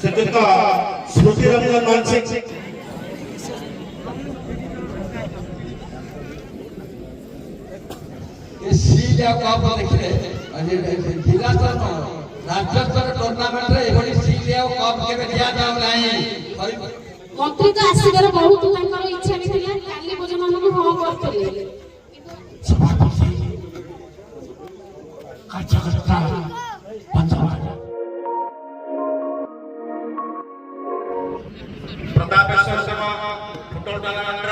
श्रीयुक्त स्मृति रंजन मानसिक देखिए जिला स्तर राज्य स्तर टूर्णामेंट रे एभली सील और कप केबे दिया जाउ नाही मंत्री तो आसीबार बहुत तांकर इच्छा निथिला काली पूजा मानको हम करतले सभापति कार्यकर्ता बंधुगण प्रतापेश्वर सेवा फुटबॉल टूर्नामेंट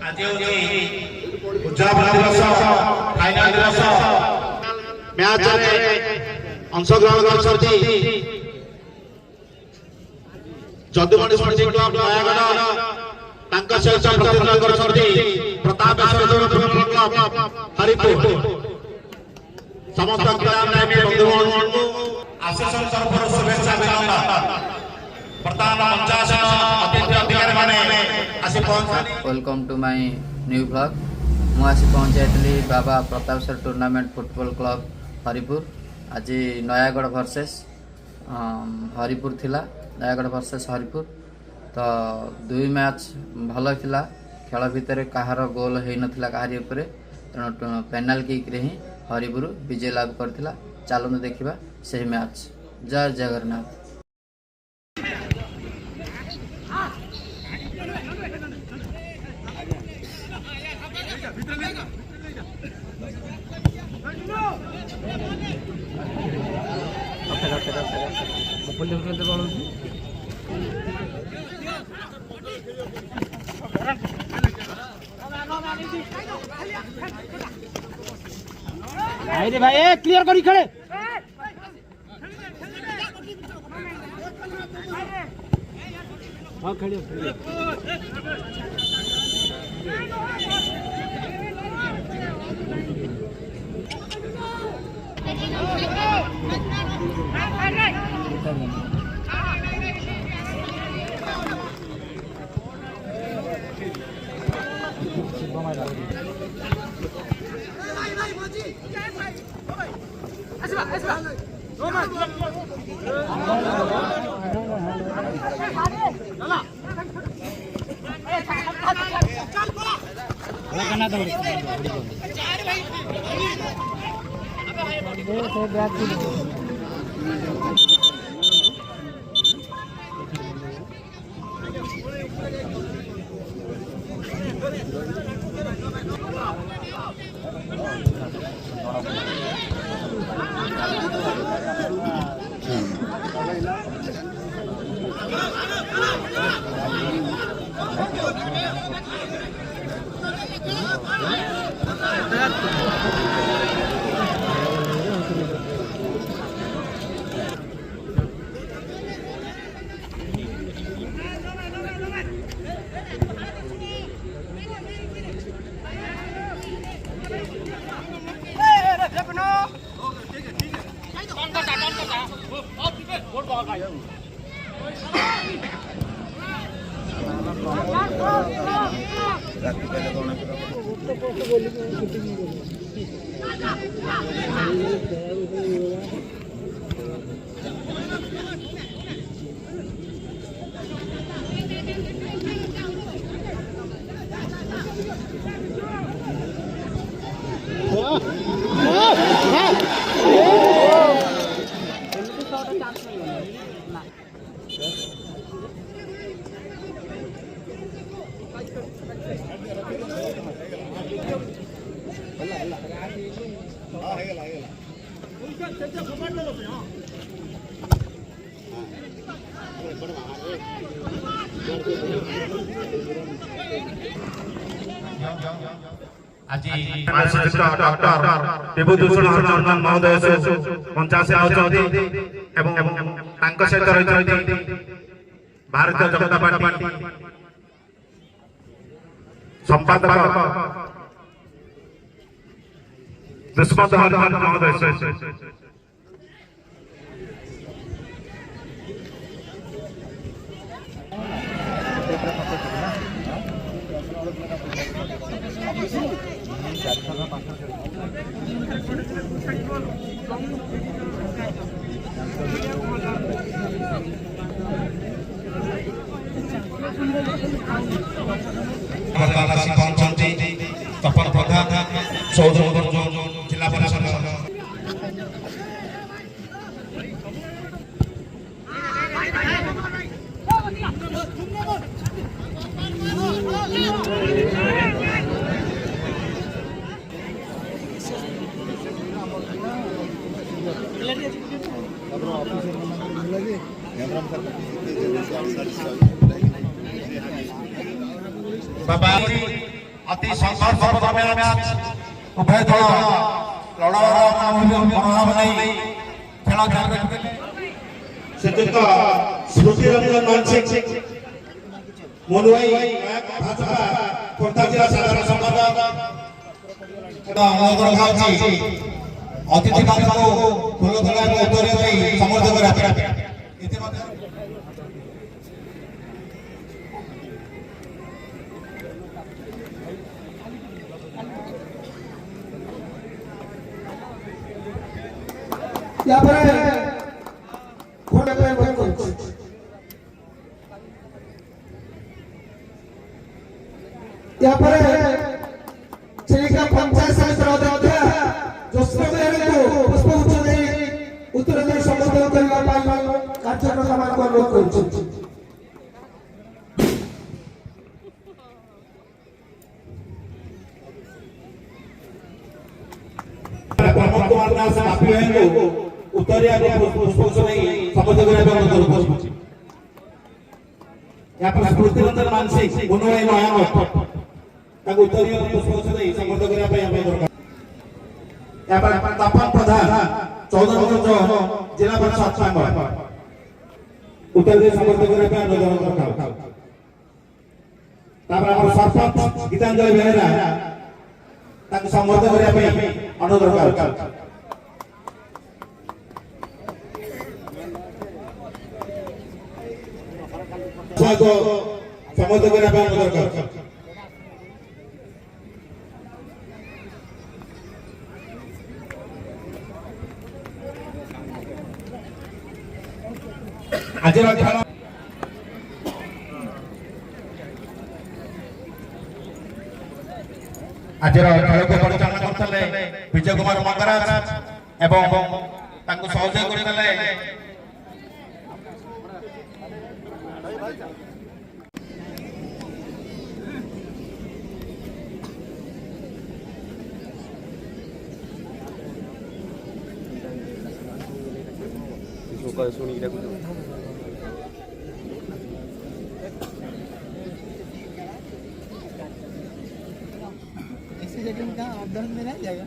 आज होची उद्यापन दिवस फाइनल दिवस मैच रे अंशग्रहण करछथि जदुमणि स्पोर्टिंग क्लब नयागढ़ तांका सहित प्रतिनिधित्व करछथि प्रतापेश्वर फुटबॉल क्लब हरिपुर समस्त क्रीड़ा प्रेमी बंधुगण को आशीष तरफ शुभेच्छा विनम्र welcome to my new blog मुझे पहुंचाई बाबा Prataeshwar tournament football club Haripur आज नयागढ़ वर्सेस हरिपुर थिला नयागढ़ वर्सेस हरिपुर तो दुई मैच भल थिला खेल भितर कहार गोल हो नथिला कहारी उपरे तेणु पेनाल किक रे ही हरिपुर विजय लाभ करथिला चलते देखा सही मैच जय जगन्नाथ रे भाई क्लियर करी खेले हाँ खेलियो आज डॉक्टर विभूतिभूषण हरचंदन महोदय से पंचायत आउचंती एवं तांको सहित रहिचंती भारतीय जनता पार्टी संपादक दुष्मत हरचंदन महोदय से Thank you. ବର୍ତ୍ତମାନ ଆସି ପହଞ୍ଚନ୍ତି ତପନ ପ୍ରଧାନ ଚୌଧୁରୀଗଞ୍ଜ ଜିଲ୍ଲା ପରିଷଦ बाबा अति संघर्षपूर्ण मैच उभय दल लड़ाई मनोभाव नहीं खेल श्रीजुक्त स्मृति रंजन मानसिक मनुआई भाजपा खोर्धा जिला साधारण संपादक अतिथि मान फूल तोड़ा उत्तर समर्थ कर या पर खोटे पे बंद कर या पर चिलिका पंचायत समिति अध्यक्ष जोस्ना को पुष्पगुच्छ दे उत्तर दे संबोधन करबा पाई कार्यक्रम को अनुरोध करछु प्रमोद कुमार दास काफी है उत्तरिया पुष्पगुच्छ नहीं संबोधन करबा अनुरोध करछु या पर स्मृति रंजन मानसिक गुणवाई महामत ताको उत्तरिया पुष्पगुच्छ नहीं संबोधन करबा पई हम दरकार या पर तपन प्रधान चौधरीगंज जिला परिषद मेंबर उत्तर दे संबोधन करबा अनुरोध करछु तापर हमर सरपंच गीतांजलि बेहेरा ताको संबोधन करबा पई अनुरोध करछु को संबोधन करबा अनुरोध करछु आजर खेल आजर खेल को परिचालन करथले विजय कुमार मंगराज एवं तांको सहयोग करथले ऐसी जगह में कहाँ आप दर्द में नहीं जाएगा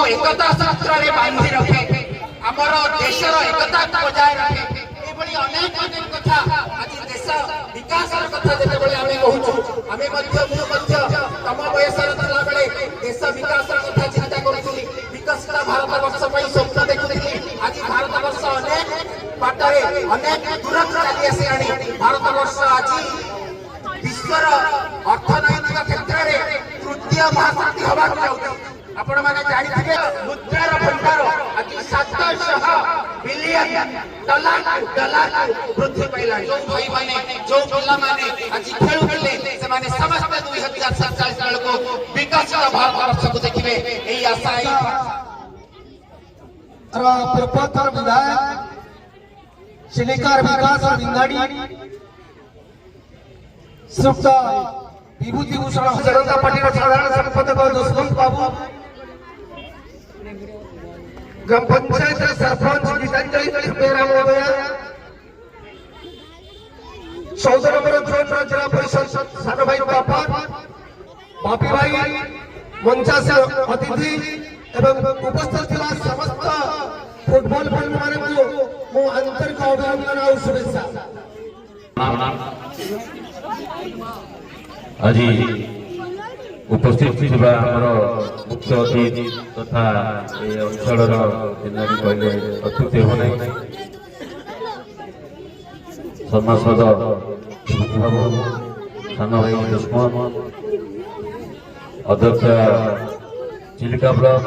एकता सूत्र में बांधि रखे आमर देशर एकता बजाय रखे एभली अनेक अनेक कथा आज देश विकास कथा जिते आम कहूँ आम तम बयसर था बेले देश विकास कथा चिंता करुली विकसित भारत वर्ष स्वप्न देखुली आज भारत वर्ष अनेक बाटरे अनेक दूर चली आसी भारत वर्ष आज विश्वर अर्थनैतिक क्षेत्र में तृतीय महाशक्ति हवा आपण माने जानिथिबे मुद्रार भंडार आज 700 बिलियन डॉलर वृद्धि पाइला जो भाई माने जो पिला माने आज खेलुले से माने समस्त 2047 बेलको विकसित भारत वर्ष को देखिबे एई आशा पूर्वोत्तर विधायक चिलिकार विकास और विंगाड़ी सुप्त विभूति भूषण जनता पार्टी साधारण संपादक दुष्मंत बाबू ग्राम पंचायत सरपंच गीतांजलि मेरा महोदय 14 नंबर जोन जिला परिषद सान भाई बापा बापी भाई मंचास अतिथि एवं उपस्थित थिला समस्त फुटबॉल प्रेमी माने मो आंतरिक अभिनंदन और शुभेच्छा। आज उपस्थित मुख्य अतिथि तथा अंचल कहले अतिथि होने समाजपद सान भाई दुष्मन अध्यक्ष चिलिका ब्लॉक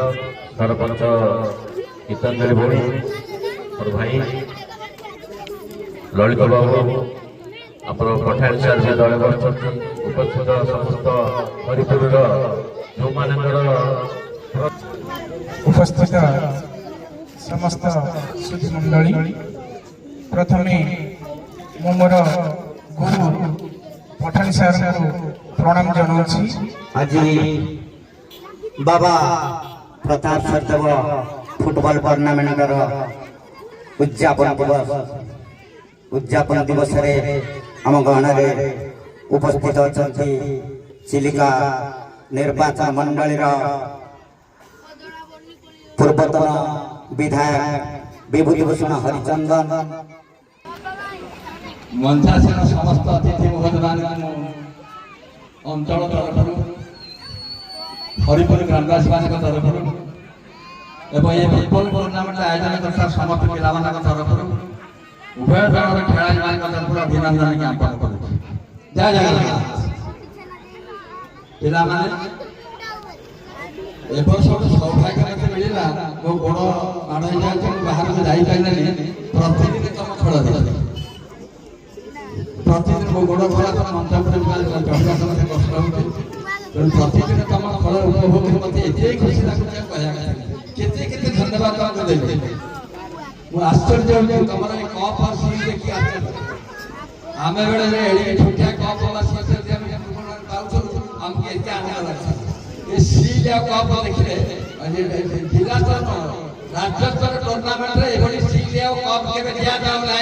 सरपंच गीतांजलि भौणी और भाई ललित बाबू आप पठाण सार से दल उपस्थित समस्त हरिपुर जो उपस्थित समस्त सुधी मंडली प्रथम मोर गुरु पठाण सार प्रणाम जनाऊँ। आज बाबा प्रताप सरदेव फुटबॉल टूर्नामेंट उद्यापन दिवस आम गहन उपस्थित अच्छा चिलिका निर्वाचन मंडली पूर्वतन विधायक विभूति भूषण हरिचंदन मंचासीन समस्त अतिथि महोदय अंचल तरफ हरिपुर ग्रामवासी मान तरफ एवं ये फुटबॉल टूर्नामेंट आयोजन करता समस्त पिला तरफ उभय दल खेलाड़ी मान तरफ अभिनंदन ज्ञापन करुँ। जय जगन्नाथ पिला सौभाग्य मिलला मो गोड़ माड़ हो जाए बाहर को जापारे प्रतिदिन तुम खेल देखी प्रतिदिन मो गोड़ खराब मंच चढ़ा समझ कष्ट हो प्रतिदिन तुम खेल उपभोग मत ये खुशी लगुच कहते केते धन्यवाद तुमको देते मुझे आश्चर्य हो तुम कप और सील देखी आम बेले एड़ी छोटिया कप आमको एत आनंद लगता ये सील कप देखिए जिला स्तर राज्य स्तर टूर्नामेंट ये सील कप के दि जाऊ ना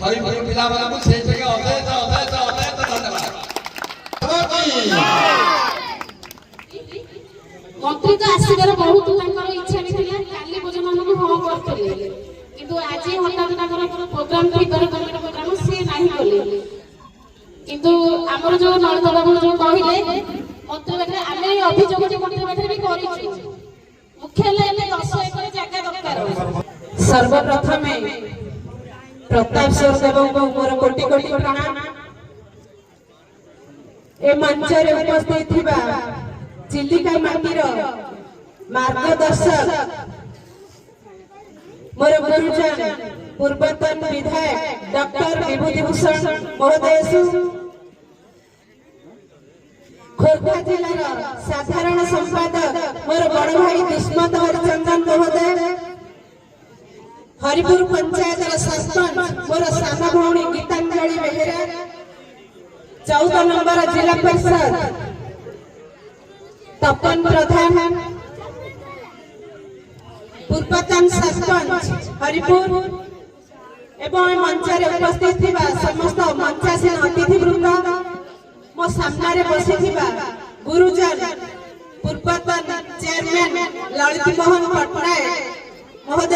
हरिपुर पिला से जगह अशेष अशेष अशेष धन्यवाद। मंत्री तो आसबार बहुत इच्छा भी थी काली पूजा मानक हाँ करते किंतु आज हठात प्रोग्राम प्रोग्राम सी ना कले किंतु आमर जो नलित बाबू जो कहले मंत्री पाखे आम अभियोग जो मंत्री पाखे भी कर मुख्यालय 10 एकर जगह दरकार। सर्वप्रथम प्रताप सरदेव मोर कोटि कोटि प्रणाम। ए मंच रे उपस्थित थिबा चिलिका माटीर मार्गदर्शक मोर गुरुजन पूर्वतन विधायक डॉक्टर विभूति भूषण महोदय खोर्धा जिलार साधारण संपादक मोर बड़ भाई दुष्मंत हरिचंदन महोदय हरिपुर पंचायत सरपंच मोर सान भौणी गीतांजलि मेहरा 14 नंबर जिला परिषद तपन प्रधान पूर्वतन सरपंच हरिपुर एवं मंच उपस्थित थिबा समस्त मंचासीन अतिथि वृंद मो सामने बसी गुरुजन ପୂର୍ବତନ ଚେୟାରମ୍ୟାନ ଲଳିତ ମୋହନ ପଟ୍ଟନାୟକ ମହୋଦୟ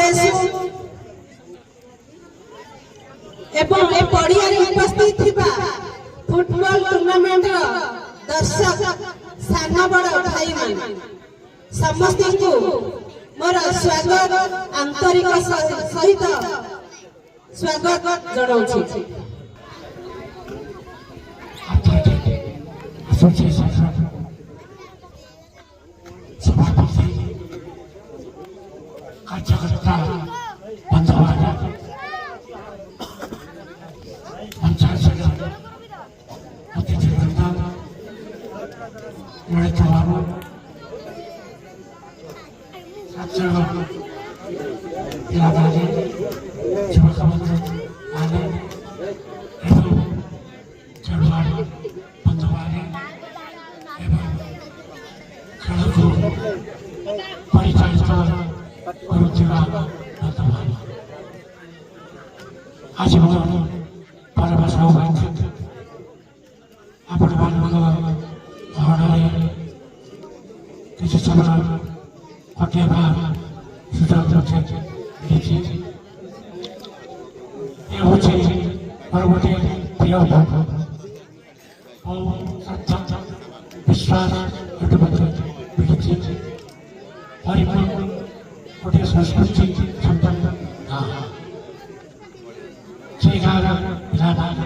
ଏବଂ ଏ ପଡ଼ିଆରେ ଉପସ୍ଥିତ ଥିବା ଫୁଟବଲ ଟୁର୍ଣ୍ଣାମେଣ୍ଟର ଦର୍ଶକ ସାନ ବଡ଼ ଭାଇମାନେ ସମସ୍ତଙ୍କୁ ମୋର ସ୍ୱାଗତ ଆନ୍ତରିକ ସହିତ ସ୍ୱାଗତ ଜଣାଉଛି। सभापति कार्यकर्ता बंधुवान पंचायत सदस्य अतिथिवृंद ललित बाबू छात्र इलाकाले युवक आने एवं खेलवाड़ बंधुवान एवं खेलको परिचालित करुवा बंधुवान आज म परवास होइन्छ ଆପଣମାନଙ୍କ ଘରରେ କିଛି ସମୟ କଟେଇବା ସୁଯୋଗ ମିଳିଛି। ଏ ହେଉଛି ମୋର ଗୋଟିଏ ପ୍ରିୟ ଭୋଗ ଓ ସତ୍ୟ ବିଶ୍ୱାସ ଗୋଟେ ମଧ୍ୟ ମିଳିଛି। ହରିପୁର ଗୋଟିଏ ସଂସ୍କୃତି ସମ୍ପନ୍ନ ଗାଁ। ସେ ଗାଁର ପିଲାମାନେ